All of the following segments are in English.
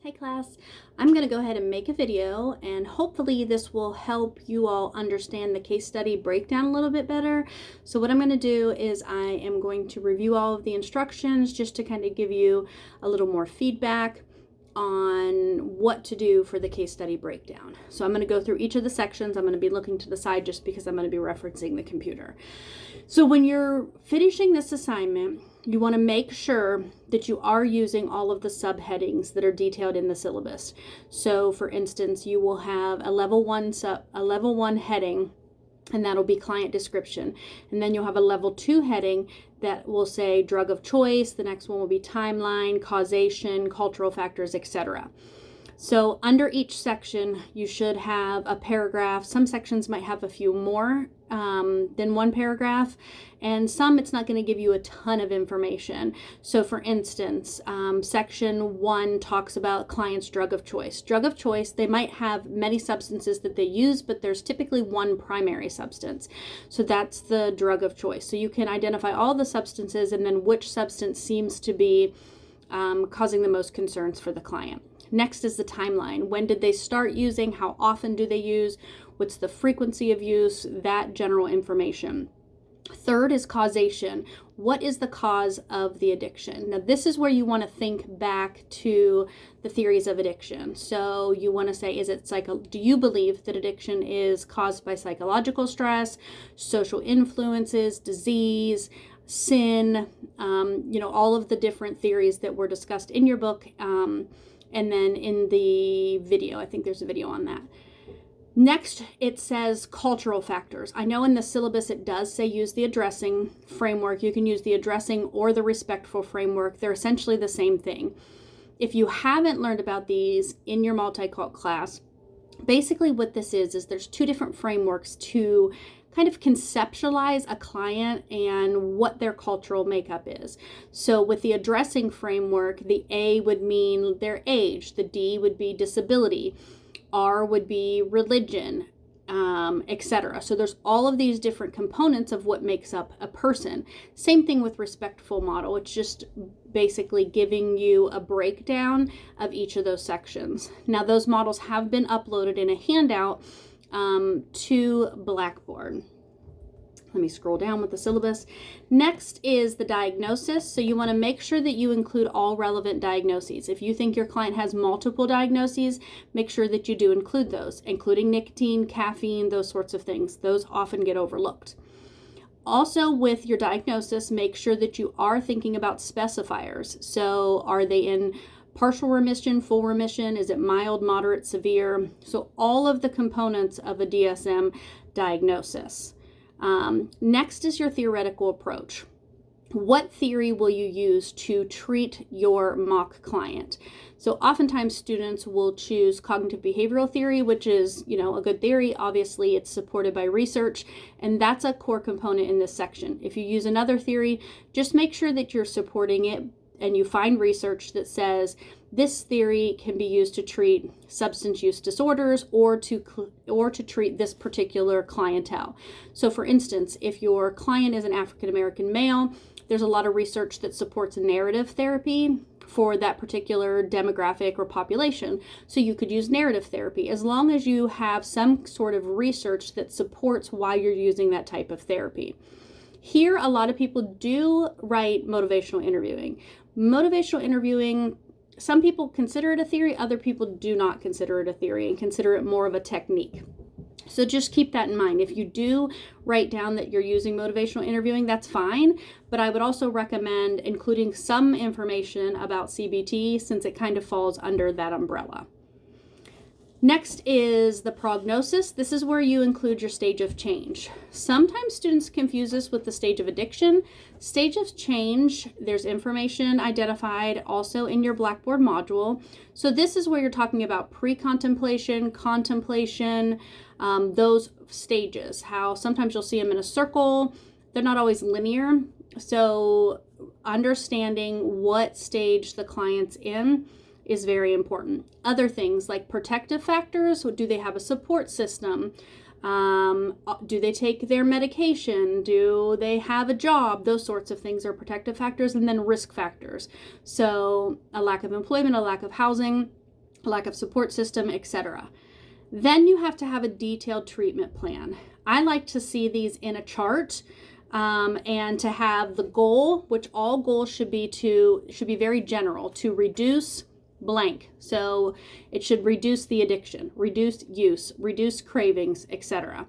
Hey class, I'm going to go ahead and make a video, and hopefully this will help you all understand the case study breakdown a little bit better. So what I'm going to do is I am going to review all of the instructions just to kind of give you a little more feedback on what to do for the case study breakdown. So I'm going to go through each of the sections. I'm going to be looking to the side just because I'm going to be referencing the computer. So when you're finishing this assignment, you want to make sure that you are using all of the subheadings that are detailed in the syllabus. So for instance, you will have a level one heading, and that'll be client description. And then you'll have a level 2 heading that will say drug of choice. The next one will be timeline, causation, cultural factors, etc. So under each section, you should have a paragraph. Some sections might have a few more than one paragraph, and some it's not going to give you a ton of information. So for instance, section 1 talks about client's drug of choice. Drug of choice, they might have many substances that they use, but there's typically one primary substance. So that's the drug of choice. So you can identify all the substances and then which substance seems to be causing the most concerns for the client. Next is the timeline. When did they start using? How often do they use? What's the frequency of use? That general information. Third is causation. What is the cause of the addiction? Now, this is where you want to think back to the theories of addiction. So you want to say, do you believe that addiction is caused by psychological stress, social influences, disease, sin, all of the different theories that were discussed in your book, and then in the video. I think there's a video on that. Next, it says cultural factors. I know in the syllabus it does say use the addressing framework. You can use the addressing or the respectful framework. They're essentially the same thing. If you haven't learned about these in your multi-cult class, basically what this is there's two different frameworks to kind of conceptualize a client and what their cultural makeup is. So with the addressing framework, the A would mean their age, the D would be disability, R would be religion, etc. So there's all of these different components of what makes up a person. Same thing with respectful model. It's just basically giving you a breakdown of each of those sections. Now those models have been uploaded in a handout to Blackboard. Let me scroll down with the syllabus. Next is the diagnosis. So you want to make sure that you include all relevant diagnoses. If you think your client has multiple diagnoses, make sure that you do include those, including nicotine, caffeine, those sorts of things. Those often get overlooked. Also, with your diagnosis, make sure that you are thinking about specifiers. So are they in partial remission, full remission? Is it mild, moderate, severe? So all of the components of a DSM diagnosis. Next is your theoretical approach. What theory will you use to treat your mock client? So oftentimes students will choose cognitive behavioral theory, which is, a good theory. Obviously, it's supported by research, and that's a core component in this section. If you use another theory, just make sure that you're supporting it and you find research that says this theory can be used to treat substance use disorders or to treat this particular clientele. So for instance, if your client is an African American male, there's a lot of research that supports narrative therapy for that particular demographic or population. So you could use narrative therapy as long as you have some sort of research that supports why you're using that type of therapy. Here, a lot of people do write motivational interviewing. Motivational interviewing, some people consider it a theory, other people do not consider it a theory and consider it more of a technique. So just keep that in mind. If you do write down that you're using motivational interviewing, that's fine, but I would also recommend including some information about CBT since it kind of falls under that umbrella. Next is the prognosis. This is where you include your stage of change. Sometimes students confuse this with the stage of addiction. Stage of change, there's information identified also in your Blackboard module. So this is where you're talking about pre-contemplation, contemplation, those stages. How sometimes you'll see them in a circle. They're not always linear. So understanding what stage the client's in is very important. Other things like protective factors, do they have a support system? Do they take their medication? Do they have a job? Those sorts of things are protective factors. And then risk factors. So a lack of employment, a lack of housing. lack of support system, etc. Then you have to have a detailed treatment plan. I like to see these in a chart, and to have the goal, which all goals should be very general, to reduce blank. So it should reduce the addiction, reduce use, reduce cravings, etc.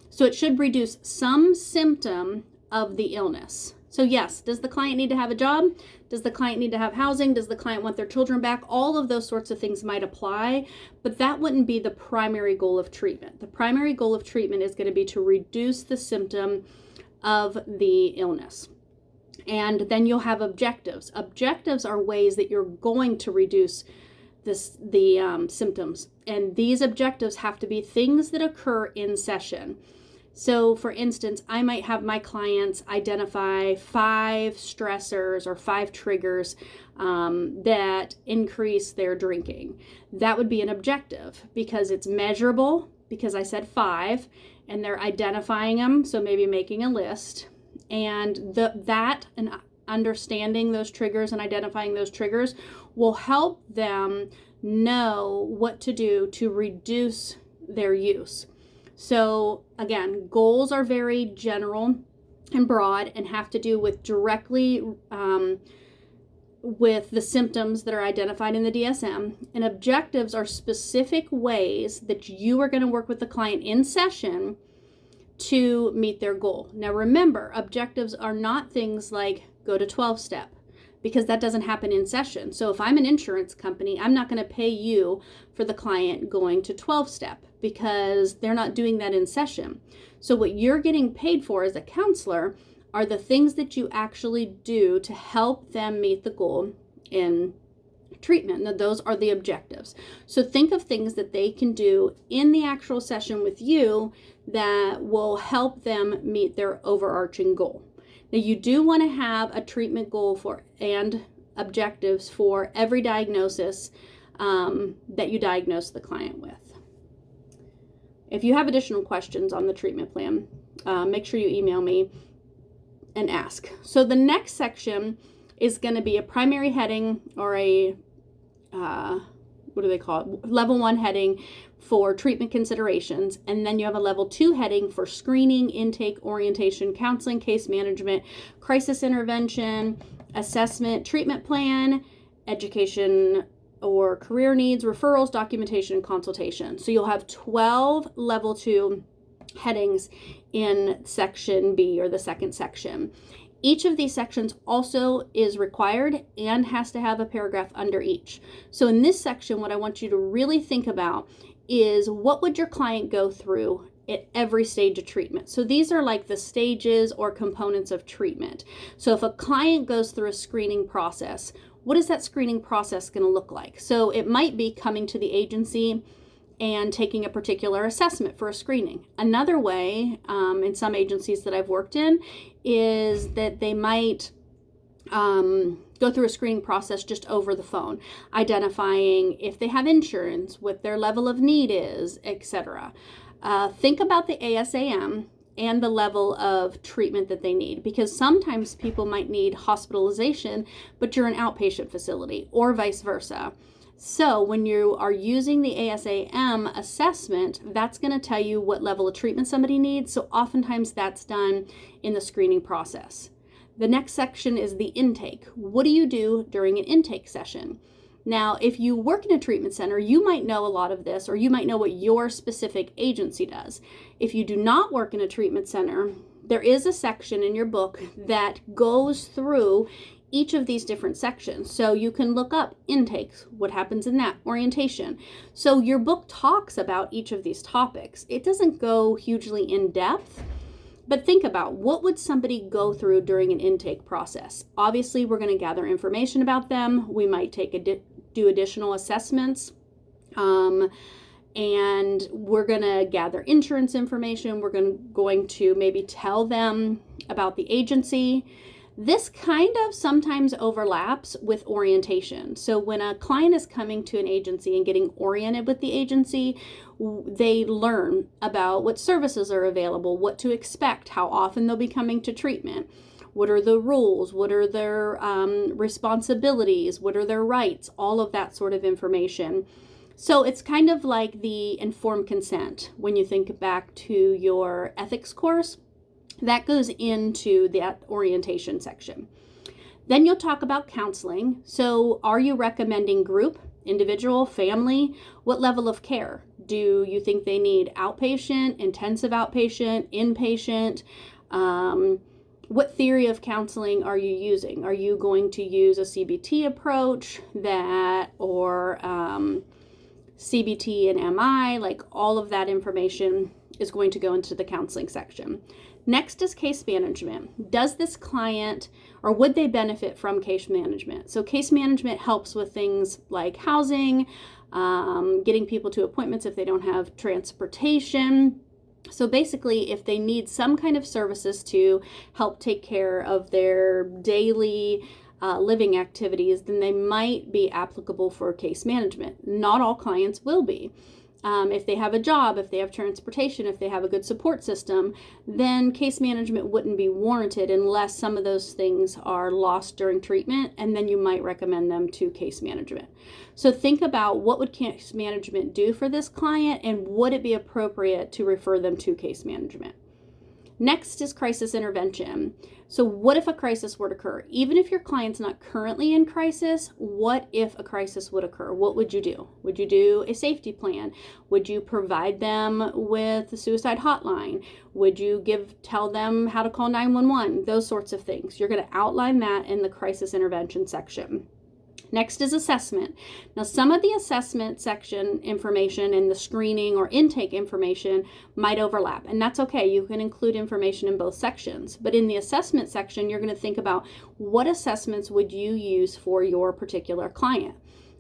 So it should reduce some symptom of the illness. So yes, does the client need to have a job? Does the client need to have housing? Does the client want their children back? All of those sorts of things might apply, but that wouldn't be the primary goal of treatment. The primary goal of treatment is going to be to reduce the symptom of the illness. And then you'll have objectives. Objectives are ways that you're going to reduce the symptoms. And these objectives have to be things that occur in session. So for instance, I might have my clients identify 5 stressors or 5 triggers that increase their drinking. That would be an objective because it's measurable, because I said 5, and they're identifying them, so maybe making a list. And that and understanding those triggers and identifying those triggers will help them know what to do to reduce their use. So again, goals are very general and broad and have to do with directly with the symptoms that are identified in the DSM. And objectives are specific ways that you are going to work with the client in session to meet their goal. Now remember, objectives are not things like go to 12-step, because that doesn't happen in session. So if I'm an insurance company, I'm not going to pay you for the client going to 12-step because they're not doing that in session. So what you're getting paid for as a counselor are the things that you actually do to help them meet the goal in treatment. Now, those are the objectives. So think of things that they can do in the actual session with you that will help them meet their overarching goal. Now, you do want to have a treatment goal and objectives for every diagnosis that you diagnose the client with. If you have additional questions on the treatment plan, make sure you email me and ask. So the next section is going to be a primary heading, or a what do they call it? Level 1 heading for treatment considerations. And then you have a level 2 heading for screening, intake, orientation, counseling, case management, crisis intervention, assessment, treatment plan, education or career needs, referrals, documentation, and consultation. So you'll have 12 level 2 headings in section B, or the second section. Each of these sections also is required and has to have a paragraph under each. So in this section, what I want you to really think about is, what would your client go through at every stage of treatment? So these are like the stages or components of treatment. So if a client goes through a screening process, what is that screening process going to look like? So it might be coming to the agency and taking a particular assessment for a screening. Another way, in some agencies that I've worked in, is that they might go through a screening process just over the phone, identifying if they have insurance, what their level of need is, etc. Think about the ASAM and the level of treatment that they need, because sometimes people might need hospitalization, but you're an outpatient facility, or vice versa. So when you are using the ASAM assessment, that's going to tell you what level of treatment somebody needs. So oftentimes that's done in the screening process. The next section is the intake. What do you do during an intake session? Now, if you work in a treatment center, you might know a lot of this, or you might know what your specific agency does. If you do not work in a treatment center, there is a section in your book that goes through each of these different sections. So you can look up intakes, what happens in that, orientation. So your book talks about each of these topics. It doesn't go hugely in depth, but think about, what would somebody go through during an intake process? Obviously, we're going to gather information about them. We might do additional assessments, and we're going to gather insurance information. We're going to maybe tell them about the agency. This kind of sometimes overlaps with orientation. So when a client is coming to an agency and getting oriented with the agency, they learn about what services are available, what to expect, how often they'll be coming to treatment, what are the rules, what are their responsibilities, what are their rights, all of that sort of information. So it's kind of like the informed consent when you think back to your ethics course. That goes into that orientation section. Then you'll talk about counseling. So are you recommending group, individual, family? What level of care? Do you think they need outpatient, intensive outpatient, inpatient? What theory of counseling are you using? Are you going to use a CBT approach or CBT and MI? Like all of that information is going to go into the counseling section. Next is case management. Does this client or would they benefit from case management? So case management helps with things like housing, getting people to appointments if they don't have transportation. So basically, if they need some kind of services to help take care of their daily living activities, then they might be applicable for case management. Not all clients will be. If they have a job, if they have transportation, if they have a good support system, then case management wouldn't be warranted unless some of those things are lost during treatment, and then you might recommend them to case management. So think about what would case management do for this client, and would it be appropriate to refer them to case management? Next is crisis intervention. So what if a crisis were to occur? Even if your client's not currently in crisis, what if a crisis would occur? What would you do? Would you do a safety plan? Would you provide them with the suicide hotline? Would you tell them how to call 911? Those sorts of things. You're going to outline that in the crisis intervention section. Next is assessment. Now, some of the assessment section information and the screening or intake information might overlap, and that's okay. You can include information in both sections. But in the assessment section, you're going to think about what assessments would you use for your particular client.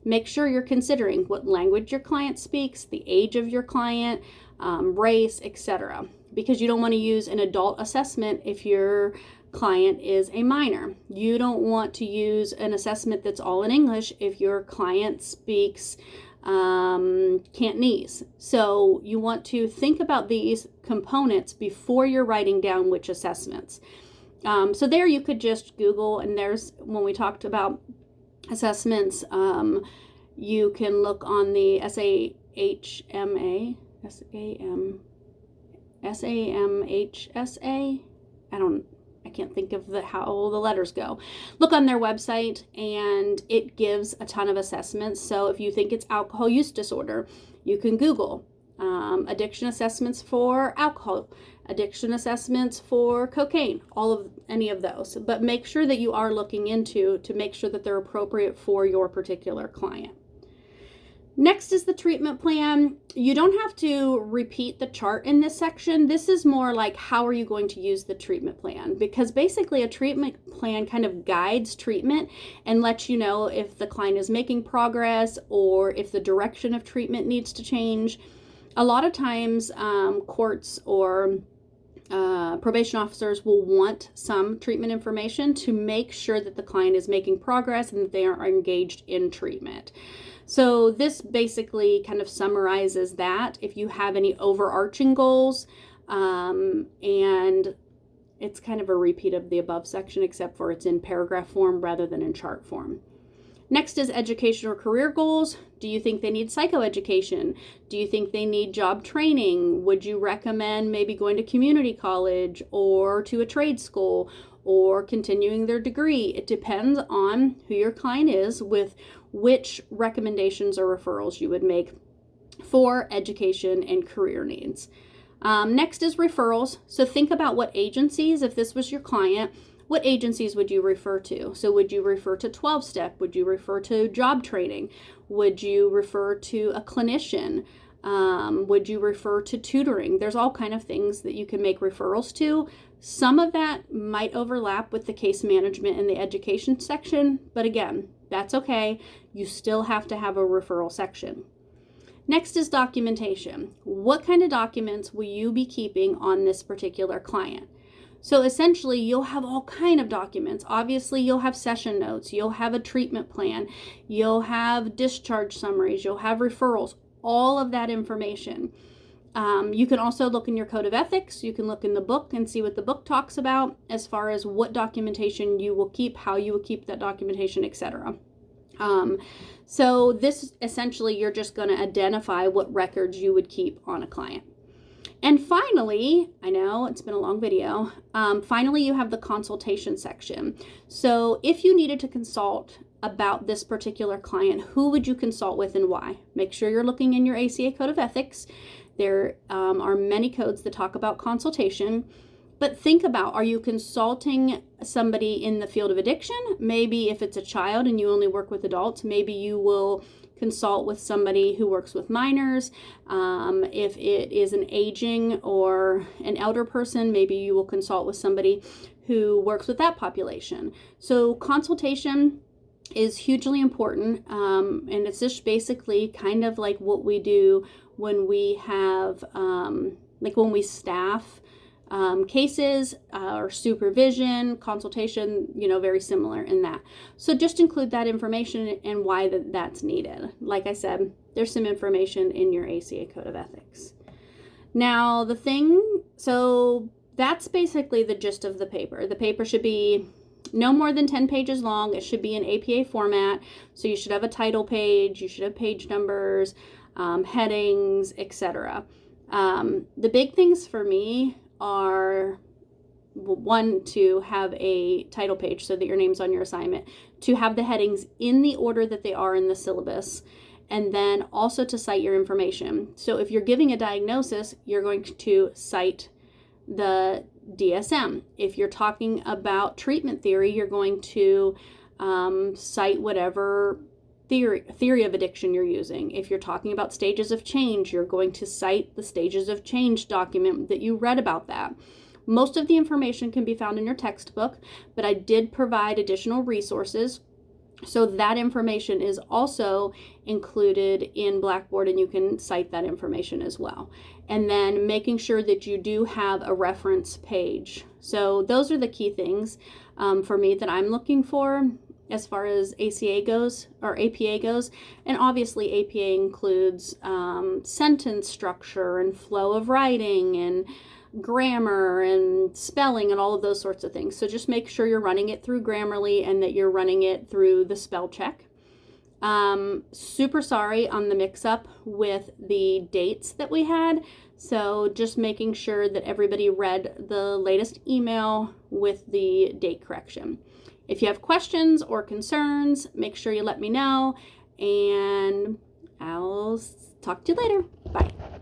Make sure you're considering what language your client speaks, the age of your client, race, etc. Because you don't want to use an adult assessment if your client is a minor. You don't want to use an assessment that's all in English if your client speaks Cantonese. So you want to think about these components before you're writing down which assessments. So there you could just Google, and there's, when we talked about assessments, you can look on the SAMHSA. I can't think of how the letters go. Look on their website, and it gives a ton of assessments. So if you think it's alcohol use disorder, you can Google addiction assessments for alcohol, addiction assessments for cocaine, any of those. But make sure that you are looking into to make sure that they're appropriate for your particular client. Next is the treatment plan. You don't have to repeat the chart in this section. This is more like, how are you going to use the treatment plan? Because basically a treatment plan kind of guides treatment and lets you know if the client is making progress or if the direction of treatment needs to change. A lot of times courts or probation officers will want some treatment information to make sure that the client is making progress and that they are engaged in treatment. So this basically kind of summarizes that if you have any overarching goals, and it's kind of a repeat of the above section, except for it's in paragraph form rather than in chart form. Next is education or career goals. Do you think they need psychoeducation? Do you think they need job training? Would you recommend maybe going to community college or to a trade school or continuing their degree? It depends on who your client is with which recommendations or referrals you would make for education and career needs. Next is referrals. So think about what agencies, if this was your client, what agencies would you refer to? So would you refer to 12-step? Would you refer to job training? Would you refer to a clinician? Would you refer to tutoring? There's all kind of things that you can make referrals to. Some of that might overlap with the case management and the education section, but again, that's okay. You still have to have a referral section. Next is documentation. What kind of documents will you be keeping on this particular client? So essentially, you'll have all kind of documents. Obviously, you'll have session notes. You'll have a treatment plan. You'll have discharge summaries. You'll have referrals. All of that information. You can also look in your code of ethics. You can look in the book and see what the book talks about as far as what documentation you will keep, how you will keep that documentation, etc. So this essentially, you're just going to identify what records you would keep on a client. And finally, I know it's been a long video, finally you have the consultation section. So if you needed to consult about this particular client, who would you consult with and why? Make sure you're looking in your ACA Code of Ethics. There are many codes that talk about consultation. But think about, are you consulting somebody in the field of addiction? Maybe if it's a child and you only work with adults, maybe you will consult with somebody who works with minors. If it is an aging or an elder person, maybe you will consult with somebody who works with that population. So consultation is hugely important, and it's just basically kind of like what we do when we have, like when we staff cases or supervision, consultation, very similar in that. So just include that information and why that's needed. Like I said, there's some information in your ACA Code of Ethics. Now so that's basically the gist of the paper. The paper should be no more than 10 pages long. It should be in APA format. So you should have a title page, you should have page numbers, headings, etc. The big things for me are, one, to have a title page so that your name's on your assignment, to have the headings in the order that they are in the syllabus, and then also to cite your information. So if you're giving a diagnosis, you're going to cite the DSM. If you're talking about treatment theory, you're going to cite whatever theory of addiction you're using. If you're talking about stages of change, you're going to cite the stages of change document that you read about that. Most of the information can be found in your textbook, but I did provide additional resources. So that information is also included in Blackboard, and you can cite that information as well. And then making sure that you do have a reference page. So those are the key things for me that I'm looking for as far as ACA goes, or APA goes. And obviously APA includes sentence structure and flow of writing and grammar and spelling and all of those sorts of things. So just make sure you're running it through Grammarly and that you're running it through the spell check. Super sorry on the mix-up with the dates that we had. So just making sure that everybody read the latest email with the date correction. If you have questions or concerns, make sure you let me know, and I'll talk to you later. Bye.